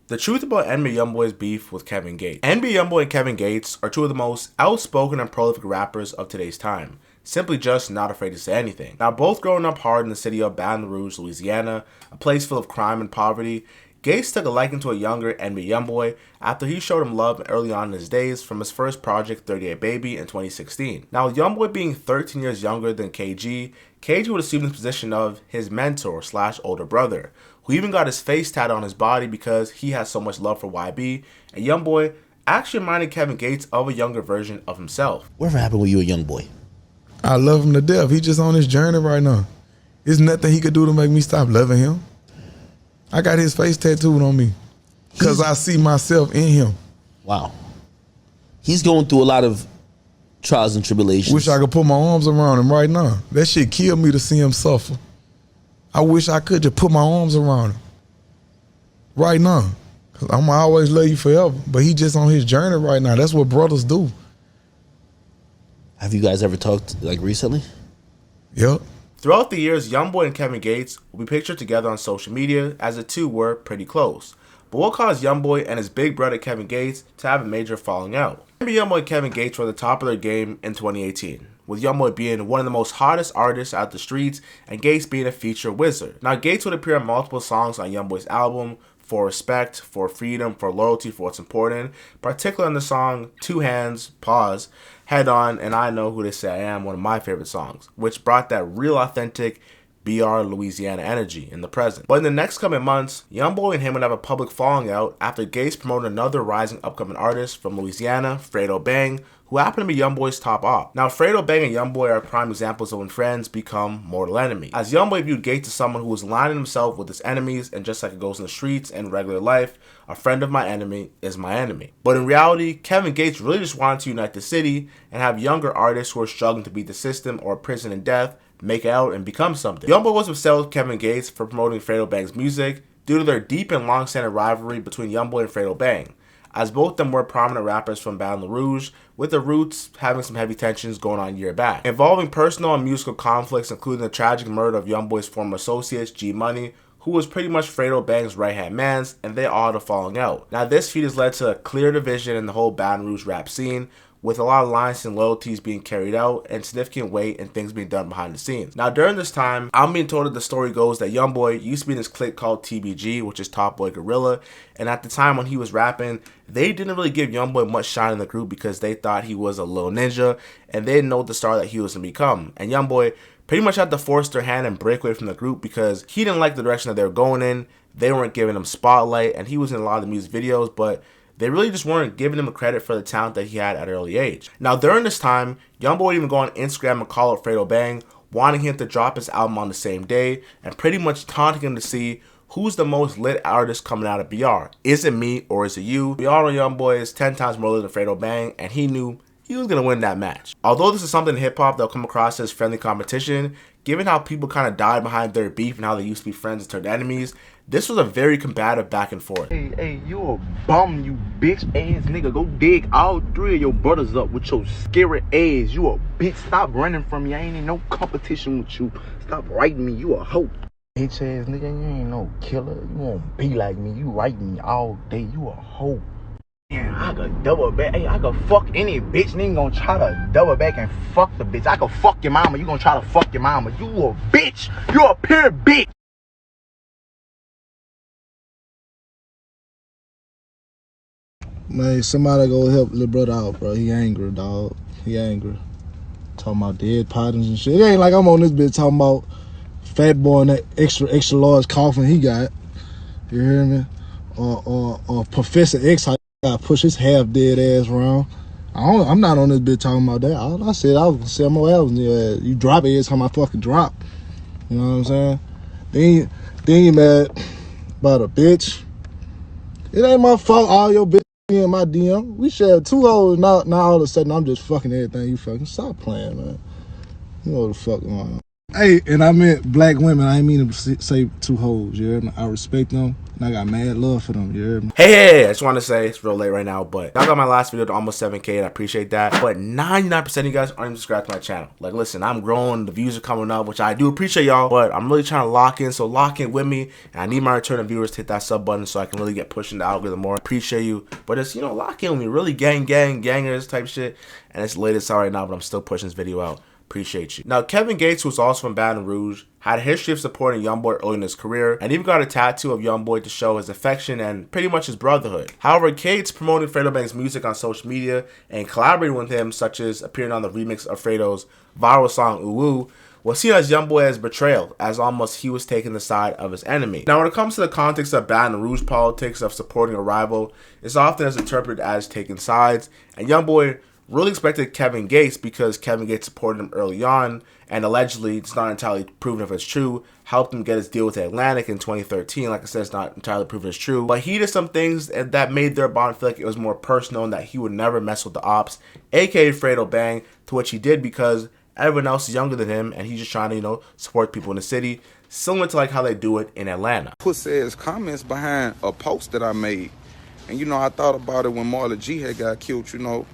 The truth about NBA Youngboy's beef with Kevin Gates. NBA Youngboy and Kevin Gates are two of the most outspoken and prolific rappers of today's time, simply just not afraid to say anything. Now, both growing up hard in the city of Baton Rouge, Louisiana, a place full of crime and poverty, Gates took a liking to a younger NBA Youngboy after he showed him love early on in his days from his first project 38 Baby in 2016. Now, with Youngboy being 13 years younger than KG would assume the position of his mentor / older brother, who even got his face tatted on his body because he has so much love for YB, and Youngboy actually reminded Kevin Gates of a younger version of himself. Whatever happened with you and Youngboy? I love him to death. He's just on his journey right now. There's nothing he could do to make me stop loving him. I got his face tattooed on me because I see myself in him. Wow. He's going through a lot of trials and tribulations. Wish I could put my arms around him right now. That shit killed me to see him suffer. I wish I could just put my arms around him right now. Cause I'm gonna always love you forever. But he just on his journey right now. That's what brothers do. Have you guys ever talked like recently? Yep. Throughout the years, Youngboy and Kevin Gates will be pictured together on social media as the two were pretty close. But what caused Youngboy and his big brother Kevin Gates to have a major falling out? NBA Youngboy and Kevin Gates were at the top of their game in 2018, with Youngboy being one of the most hottest artists out the streets and Gates being a feature wizard. Now, Gates would appear on multiple songs on Youngboy's album, For Respect, For Freedom, For Loyalty, For What's Important, particularly on the song Two Hands, Pause, Head On, and I Know Who They Say I Am, one of my favorite songs, which brought that real authentic BR Louisiana energy in the present. But in the next coming months, Youngboy and him would have a public falling out after Gates promoted another rising upcoming artist from Louisiana, Fredo Bang, who happened to be Youngboy's top op. Now, Fredo Bang and Youngboy are prime examples of when friends become mortal enemies, as Youngboy viewed Gates as someone who was aligning himself with his enemies, and just like it goes in the streets and regular life, a friend of my enemy is my enemy. But in reality, Kevin Gates really just wanted to unite the city and have younger artists who are struggling to beat the system or prison and death make out and become something. Youngboy was upset with Kevin Gates for promoting Fredo Bang's music due to their deep and long-standing rivalry between Youngboy and Fredo Bang, as both of them were prominent rappers from Baton Rouge, with the roots having some heavy tensions going on a year back, involving personal and musical conflicts, including the tragic murder of Youngboy's former associates, G Money, who was pretty much Fredo Bang's right-hand man, and they all had a falling out. Now, this feud has led to a clear division in the whole Baton Rouge rap scene, with a lot of alliances and loyalties being carried out and significant weight and things being done behind the scenes. Now, during this time, I'm being told that the story goes that Youngboy used to be in this clique called TBG, which is Top Boy Gorilla, and at the time when he was rapping, they didn't really give Youngboy much shine in the group because they thought he was a little ninja and they didn't know the star that he was going to become. And Youngboy pretty much had to force their hand and break away from the group because he didn't like the direction that they were going in. They weren't giving him spotlight, and he was in a lot of the music videos, but they really just weren't giving him the credit for the talent that he had at an early age. Now, during this time, Youngboy would even go on Instagram and call out Fredo Bang, wanting him to drop his album on the same day, and pretty much taunting him to see who's the most lit artist coming out of BR. Is it me or is it you? We all know Youngboy is 10 times more lit than Fredo Bang, and he knew he was going to win that match. Although this is something in hip-hop that'll come across as friendly competition, given how people kind of died behind their beef and how they used to be friends and turned enemies, this was a very combative back and forth. Hey, you a bum, you bitch ass nigga. Go dig all three of your brothers up with your scary ass. You a bitch. Stop running from me. I ain't in no competition with you. Stop writing me. You a hoe. Bitch ass nigga, you ain't no killer. You won't be like me. You write me all day. You a hoe. Yeah, I could double back. Hey, I could fuck any bitch. Nigga gonna try to double back and fuck the bitch. I could fuck your mama. You gonna try to fuck your mama. You a bitch. You a pure bitch. Man, somebody go help little brother out, bro. He angry, dog. He angry. Talking about dead partners and shit. It ain't like I'm on this bitch talking about fat boy and that extra large coffin he got. You hear me? Or Professor X, how he got to push his half dead ass around. I'm not on this bitch talking about that. All I said, I was gonna sell my albums. You drop it every time I fucking drop. You know what I'm saying? Then you mad about a bitch. It ain't my fault all your bitch in my DM. We shared 2 hoes. Now all of a sudden I'm just fucking everything you fucking. Stop playing, man. You know what the fuck going on. Hey, and I meant black women. I ain't mean to say two hoes. You heard me? I respect them, and I got mad love for them. You heard me? Hey, I just want to say, it's real late right now, but I got my last video to almost 7K, and I appreciate that. But 99% of you guys aren't even subscribed to my channel. Like, listen, I'm growing, the views are coming up, which I do appreciate y'all, but I'm really trying to lock in, so lock in with me, and I need my returning viewers to hit that sub button so I can really get pushing the algorithm more. Appreciate you, but it's, you know, lock in with me, really gangers type shit, and it's late as right now, but I'm still pushing this video out. Appreciate you. Now, Kevin Gates, who's also from Baton Rouge, had a history of supporting Youngboy early in his career, and even got a tattoo of Youngboy to show his affection and pretty much his brotherhood. However, Gates promoted Fredo Bang's music on social media and collaborating with him, such as appearing on the remix of Fredo's viral song Ooh Ooh, was seen as Youngboy as betrayal, as almost he was taking the side of his enemy. Now, when it comes to the context of Baton Rouge politics of supporting a rival, it's often as interpreted as taking sides, and Youngboy really expected Kevin Gates because Kevin Gates supported him early on, and allegedly, it's not entirely proven if it's true, helped him get his deal with Atlantic in 2013. Like I said, it's not entirely proven it's true, but he did some things that made their bond feel like it was more personal and that he would never mess with the ops, aka Fredo Bang, to which he did because everyone else is younger than him and he's just trying to, you know, support people in the city, similar to like how they do it in Atlanta. Put says comments behind a post that I made, and you know, I thought about it when Marla G had got killed. You know,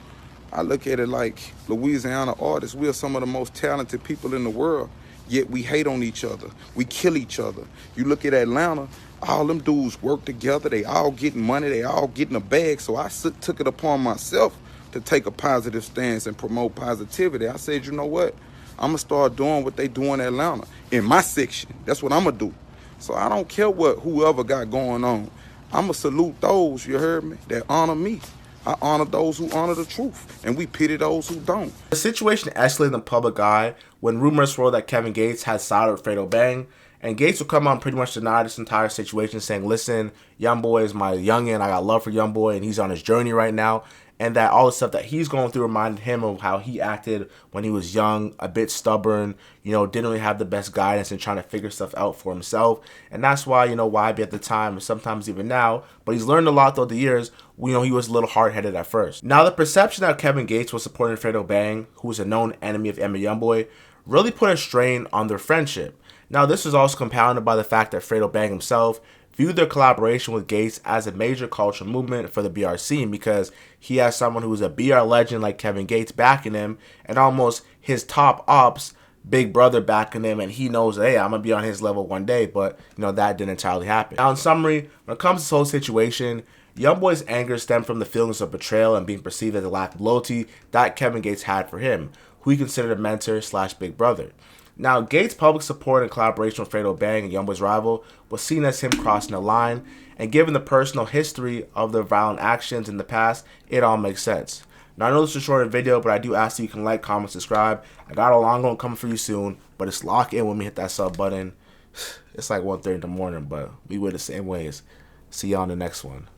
I look at it like Louisiana artists, we are some of the most talented people in the world, yet we hate on each other. We kill each other. You look at Atlanta, all them dudes work together. They all getting money. They all getting a bag. So I took it upon myself to take a positive stance and promote positivity. I said, you know what? I'm going to start doing what they do in Atlanta, in my section. That's what I'm going to do. So I don't care what whoever got going on. I'm going to salute those, you heard me, that honor me. I honor those who honor the truth, and we pity those who don't. The situation escalated in the public eye when rumors swirled that Kevin Gates had sided with Fredo Bang, and Gates would come out and pretty much deny this entire situation, saying, listen, Youngboy is my youngin', I got love for Youngboy, and he's on his journey right now, and that all the stuff that he's going through reminded him of how he acted when he was young, a bit stubborn, you know, didn't really have the best guidance and trying to figure stuff out for himself. And that's why, you know, YB at the time, and sometimes even now, but he's learned a lot throughout the years, you know, he was a little hard-headed at first. Now, the perception that Kevin Gates was supporting Fredo Bang, who was a known enemy of Emma Youngboy, really put a strain on their friendship. Now, this was also compounded by the fact that Fredo Bang himself viewed their collaboration with Gates as a major cultural movement for the BR scene because he has someone who is a BR legend like Kevin Gates backing him and almost his top ops, big brother backing him, and he knows, hey, I'm going to be on his level one day, but, you know, that didn't entirely happen. Now, in summary, when it comes to this whole situation, Youngboy's anger stemmed from the feelings of betrayal and being perceived as a lack of loyalty that Kevin Gates had for him, who he considered a mentor / big brother. Now, Gates' public support and collaboration with Fredo Bang and Youngboy's rival was seen as him crossing the line, and given the personal history of their violent actions in the past, it all makes sense. Now, I know this is a shorter video, but I do ask that you can like, comment, subscribe. I got a long one coming for you soon, but it's lock in when we hit that sub button. It's like 1:30 in the morning, but we were the same ways. See y'all on the next one.